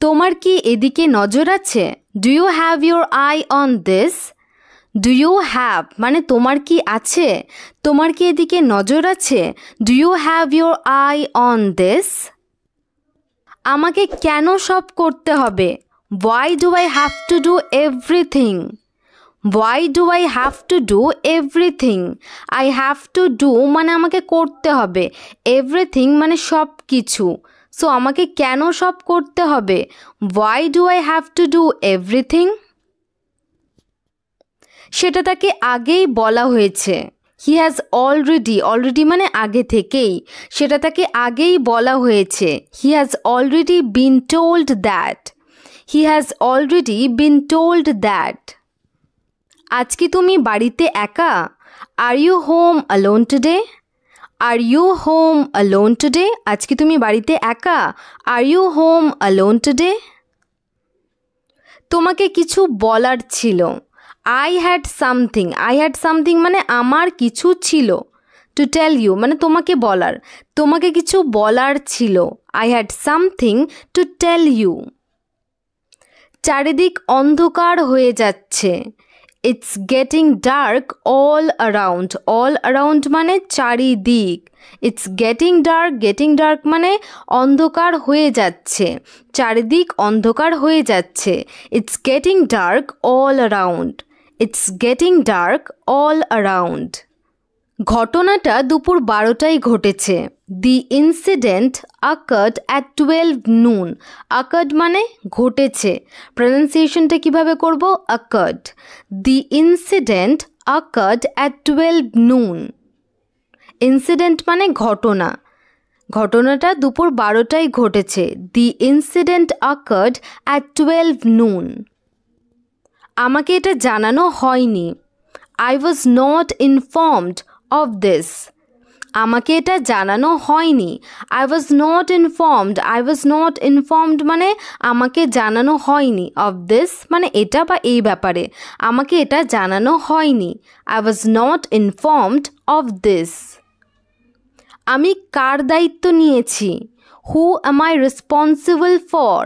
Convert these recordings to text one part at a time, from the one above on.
তোমার কি এদিকে নজর আছে? Do you have your eye on this? Do you have মানে তোমার কি আছে, তোমার কি এদিকে নজর আছে? Do you have your eye on this? আমাকে কেন সব করতে হবে? Why do I have to do everything? Why do I have to do everything? I have to do মানে আমাকে করতে হবে, everything মানে সব কিছু। সো আমাকে কেন সব করতে হবে? Why do I have to do everything? সেটা তাকে আগেই বলা হয়েছে। He has already মানে আগে থেকেই, সেটা তাকে আগেই বলা হয়েছে। He has already been told that. He has already been told that. আজ কি তুমি বাড়িতে একা? Are you home alone today? Are you home alone today? আজ কি তুমি বাড়িতে একা? Are you home alone today? তোমাকে কিছু বলার ছিল। I had something মানে আমার কিছু ছিল। To tell you মানে তোমাকে বলার, তোমাকে কিছু বলার ছিল। I had something to tell you. চারিদিক অন্ধকার হয়ে যাচ্ছে। It's getting dark all around. All around মানে চারিদিক। It's getting dark মানে অন্ধকার হয়ে যাচ্ছে, চারিদিক অন্ধকার হয়ে যাচ্ছে। It's getting dark all around. It's getting dark all around. ঘটনাটা দুপুর 12টায় ঘটেছে। The incident occurred at 12 noon. Occurred মানে ঘটেছে, প্রনাউন্সিয়েশনটা কিভাবে করব? Occurred. The incident occurred at 12 noon. Incident মানে ঘটনা, ঘটনাটা দুপুর 12টায় ঘটেছে। The incident occurred at 12 noon. আমাকে এটা জানানো হয়নি। I was not informed of this. আমাকে এটা জানানো হয়নি। I was not informed মানে আমাকে জানানো হয়নি। Of this মানে এটা বা এই ব্যাপারে, আমাকে এটা জানানো হয়নি। I was not informed of this. আমি কার দায়িত্ব নিয়েছি? Who am I responsible for?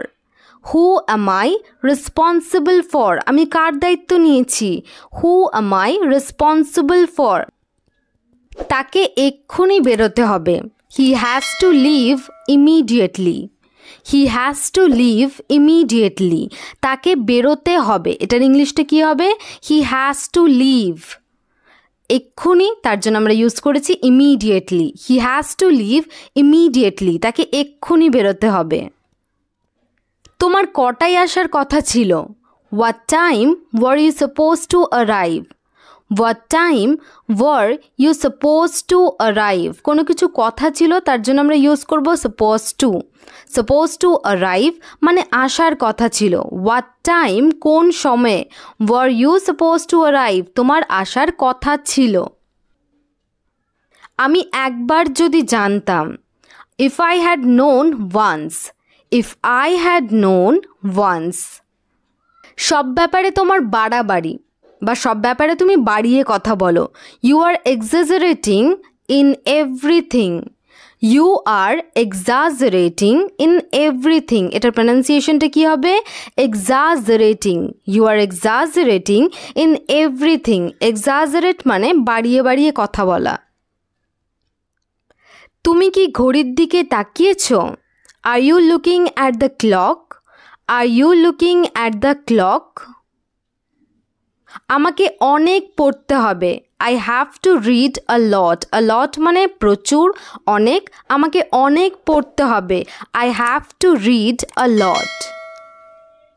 Who am I responsible for? আমি কার দায়িত্ব নিয়েছি? Who am I responsible for? তাকে এক্ষুনি বেরোতে হবে। He has to leave immediately. He has to leave immediately. তাকে বেরোতে হবে, এটার ইংলিশটা কি হবে? He has to leave. এক্ষুনি, তার জন্য আমরা ইউজ করেছি immediately. He has to leave immediately. তাকে এক্ষুনি বেরোতে হবে। তোমার কটায় আসার কথা ছিল? What time were you supposed to arrive? What time were you supposed to arrive? কোনো কিছু কথা ছিল, তার জন্য আমরা ইউজ করব supposed to. Supposed to arrive মানে আসার কথা ছিল। What time কোন সময়ে? Were you supposed to arrive? তোমার আসার কথা ছিল। আমি একবার যদি জানতাম। If I had known once. If I had known once. সব ব্যাপারে তোমার বাড়াবাড়ি বা সব ব্যাপারে তুমি বাড়িয়ে কথা বলো। You are exaggerating in everything. You are exaggerating in everything. এটার প্রনাউন্সিয়েশনটা কি হবে? Exaggerating. You are exaggerating in everything. Exaggerate মানে বাড়িয়ে বাড়িয়ে কথা বলা। তুমি কি ঘড়ির দিকে তাকিয়েছো? Are you looking at the clock? Are you looking at the clock? আমাকে অনেক পড়তে হবে। I have to read a lot. A lot মানে প্রচুর, অনেক। আমাকে অনেক পড়তে হবে। I have to read a lot.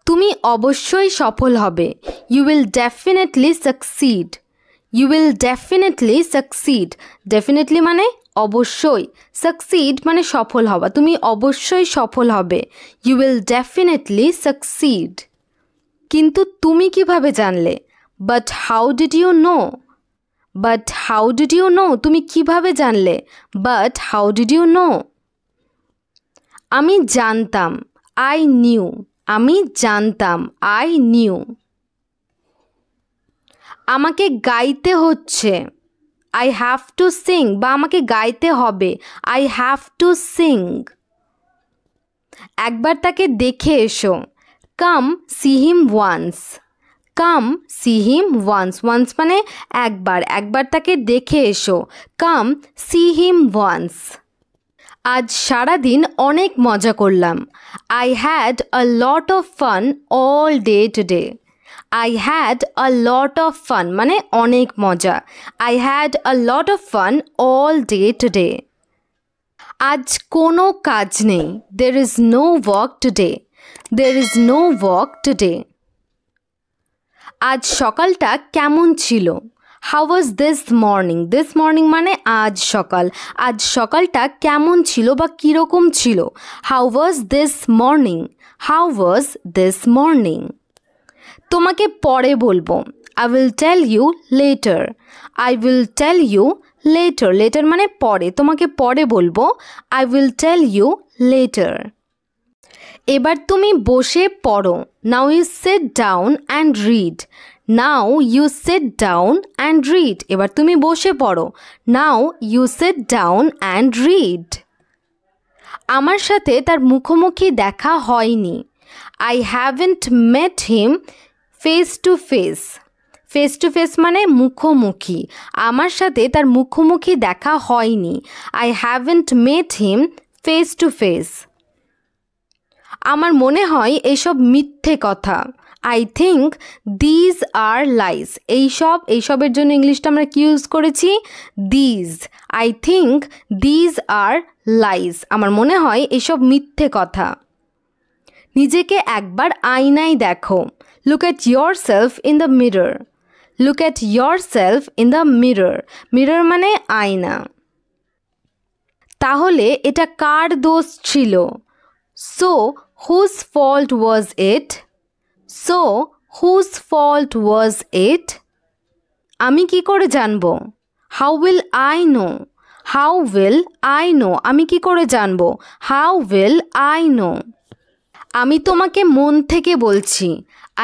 তুমি অবশ্যই সফল হবে। You will definitely succeed. You will definitely succeed. Definitely মানে অবশ্যই, succeed মানে সফল হওয়া। তুমি অবশ্যই সফল হবে। You will definitely succeed. কিন্তু তুমি কিভাবে জানলে? But how did you know? But how did you know? তুমি কিভাবে জানলে? But how did you know? আমি জানতাম। I knew. আমি জানতাম। I knew. আমাকে গাইতে হচ্ছে। I have to sing বা আমাকে গাইতে হবে। I have to sing. একবার তাকে দেখে এসো। কাম সি হিম ওয়ান্স। কাম সি হিম ওয়ান্স। ওয়ান্স মানে একবার, একবার তাকে দেখে এসো। কাম সি হিম ওয়ান্স। আজ সারাদিন অনেক মজা করলাম। I had a lot of fun all day today. I had a lot of fun মানে অনেক মজা। I had a lot of fun all day today. আজ কোনো কাজ নেই। There is no work today. There is no work today. আজ সকালটা কেমন ছিল? How was this morning? This morning মানে আজ সকাল। আজ সকালটা কেমন ছিল বা কীরকম ছিল? How was this morning? How was this morning? তোমাকে পরে বলবো। I will tell you later. I will tell you later. Later মানে পরে, তোমাকে পরে বলবো। I will tell you later. এবার তুমি বসে পড়ো। Now you sit down and read. Now you sit down and read. এবার তুমি বসে পড়ো। Now you sit down and read. আমার সাথে তার মুখোমুখি দেখা হয়নি। I haven't met him face to face. Face to face মানে মুখোমুখি। আমার সাথে তার মুখোমুখি দেখা হয়নি। I haven't met him face to face. আমার মনে হয় এসব মিথ্যে কথা। I think these are lies. এইসবের জন্য ইংলিশটা আমরা কি ইউজ করেছি? these. I think these are lies. আমার মনে হয় এসব মিথ্যে কথা। নিজেকে একবার আয়নায় দেখো। Look at yourself in the mirror. Look at yourself in the mirror. Mirror মানে আয়না। তাহলে এটা কার দোষ ছিল? So whose fault was it? So whose fault was it? আমি কি করে জানবো? How will I know? How will I know? আমি কি করে জানবো? How will I know? আমি তোমাকে মন থেকে বলছি।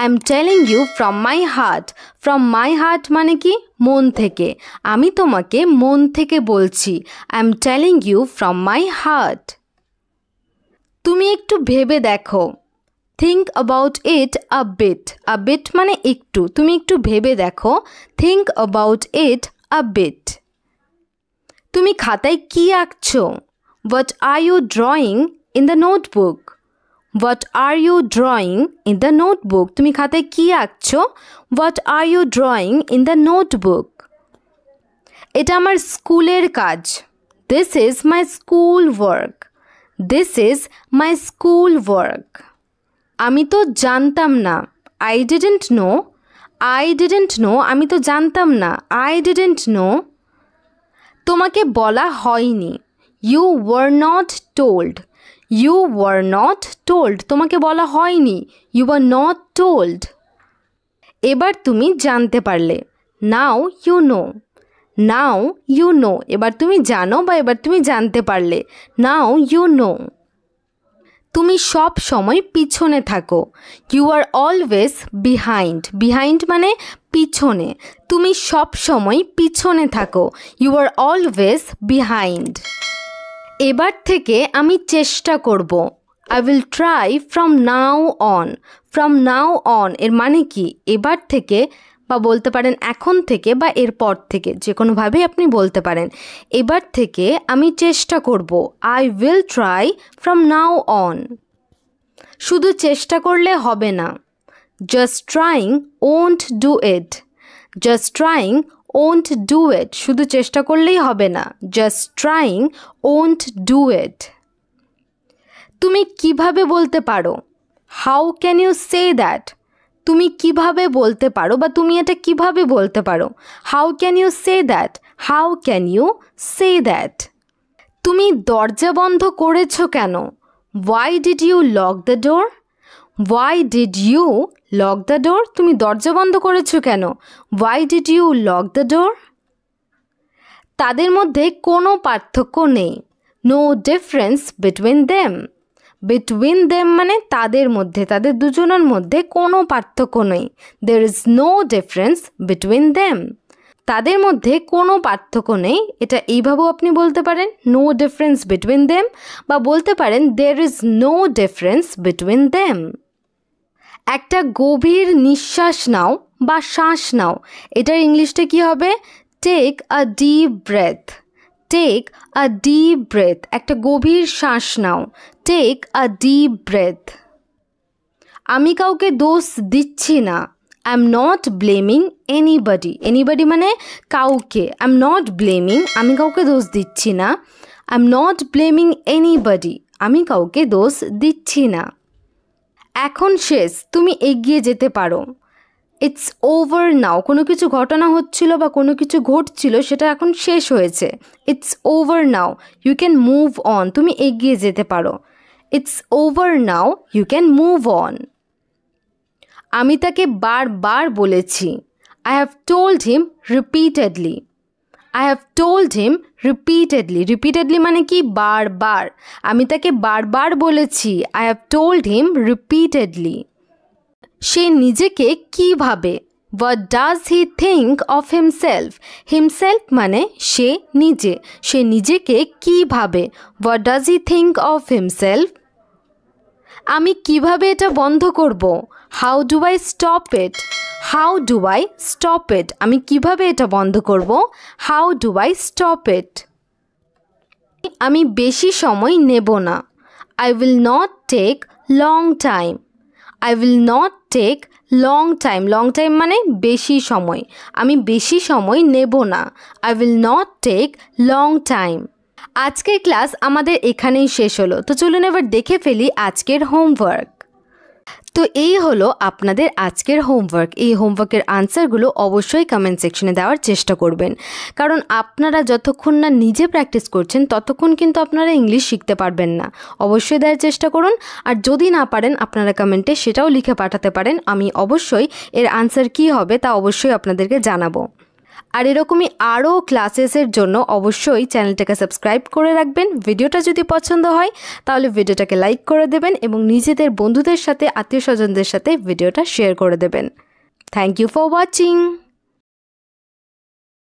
I am telling you from my heart. From my heart মানে কি? মন থেকে। আমি তোমাকে মন থেকে বলছি। I am telling you from my heart. তুমি একটু ভেবে দেখো। Think about it a bit. A bit মানে একটু। তুমি একটু ভেবে দেখো। Think about it a bit. তুমি খাতায় কি আঁকছো? What are you drawing in the notebook? What are you drawing in the notebook? তুমি খাতায় কি আঁকছো? What are you drawing in the notebook? এটা আমার স্কুলের কাজ। This is my school work. This is my school work. আমি তো জানতাম না। I didn't know. I didn't know. আমি তো জানতাম না। I didn't know. তোমাকে বলা হয়নি। You were not told. You were not told. তোমাকে বলা হয়নি। You were not told. এবার তুমি জানতে পারলে। Now you know. Now you know. এবার তুমি জানো বা এবার তুমি জানতে পারলে। Now you know. তুমি সব সময় পিছনে থাকো। You are always behind. Behind মানে পিছনে। তুমি সব সময় পিছনে থাকো। You are always behind. এবার থেকে আমি চেষ্টা করব। I will try from now on. From now on এর মানে কি? এবার থেকে বা বলতে পারেন এখন থেকে বা এরপর থেকে, যে কোনোভাবেই আপনি বলতে পারেন। এবার থেকে আমি চেষ্টা করব। I will try from now on. শুধু চেষ্টা করলে হবে না। Just trying won't do it. Just trying won't do it. শুধু চেষ্টা করলেই হবে না। Just trying won't do it. তুমি কিভাবে বলতে পারো? How can you say that? তুমি কিভাবে বলতে পারো বা তুমি এটা কিভাবে বলতে পারো? How can you say that? How can you say that? তুমি দরজা বন্ধ করেছো কেন? Why did you lock the door? Why did you lock the door? তুমি দরজা বন্ধ করেছো কেন? Why did you lock the door? তাদের মধ্যে কোনো পার্থক্য নেই। No difference between them. Between them মানে তাদের মধ্যে, তাদের দুজনের মধ্যে কোনো পার্থক্য নেই। There is no difference between them. তাদের মধ্যে কোনো পার্থক্য নেই, এটা এইভাবেও আপনি বলতে পারেন নো ডিফারেন্স বিটুইন দেম, বা বলতে পারেন there is no difference between them. একটা গভীর নিঃশ্বাস নাও বা শ্বাস নাও, এটার ইংলিশটা কি হবে? Take a deep breath. Take a deep breath, একটা গভীর শ্বাস নাও, টেক আ ডিপ ব্রেথ। আমি কাউকে দোষ দিচ্ছি না, I am not blaming anybody. Anybody মানে কাউকে, আই এম নট ব্লেমিং, আমি কাউকে দোষ দিচ্ছি না, I am not blaming anybody, আমি কাউকে দোষ দিচ্ছি না। এখন শেষ, তুমি এগিয়ে যেতে পারো। ইটস ওভার নাও, কোনো কিছু ঘটনা হচ্ছিল বা কোনো কিছু ঘটছিল সেটা এখন শেষ হয়েছে। It's over now, you can move on, তুমি এগিয়ে যেতে পারো। It's over now, you can move on. আমি তাকে বারবার বলেছি, I have told him repeatedly. I have told him repeatedly. Repeatedly মানে কি? বারবার। আমি তাকে বারবার বলেছি, I have told him repeatedly. সে নিজেকে কি ভাবে? What does he think of himself? Himself মানে সে নিজে, সে নিজেকে কি ভাবে? What does he think of himself? আমি কিভাবে এটা বন্ধ করব? How do I stop it? How do I stop it? আমি কিভাবে এটা বন্ধ করব? How do I stop it? আমি বেশি সময় নেব না। I will not take long time. I will not take long time. Long time মানে বেশি সময়, আমি বেশি সময় নেব না। I will not take long time. আজকের ক্লাস আমাদের এখানেই শেষ হলো। তো চলুন এবার দেখে ফেলি আজকের হোমওয়ার্ক। তো এই হলো আপনাদের আজকের হোমওয়ার্ক। এই হোমওয়ার্কের আনসারগুলো অবশ্যই কমেন্ট সেকশনে দেওয়ার চেষ্টা করবেন, কারণ আপনারা যতক্ষণ না নিজে প্র্যাকটিস করছেন ততক্ষণ কিন্তু আপনারা ইংলিশ শিখতে পারবেন না। অবশ্যই দেওয়ার চেষ্টা করুন, আর যদি না পারেন আপনারা কমেন্টে সেটাও লিখে পাঠাতে পারেন। আমি অবশ্যই এর আনসার কী হবে তা অবশ্যই আপনাদেরকে জানাবো। আর এরকমই আরও ক্লাসেসের জন্য অবশ্যই চ্যানেলটাকে সাবস্ক্রাইব করে রাখবেন। ভিডিওটা যদি পছন্দ হয় তাহলে ভিডিওটাকে লাইক করে দেবেন এবং নিজেদের বন্ধুদের সাথে, আত্মীয় স্বজনদের সাথে ভিডিওটা শেয়ার করে দেবেন। Thank you for watching.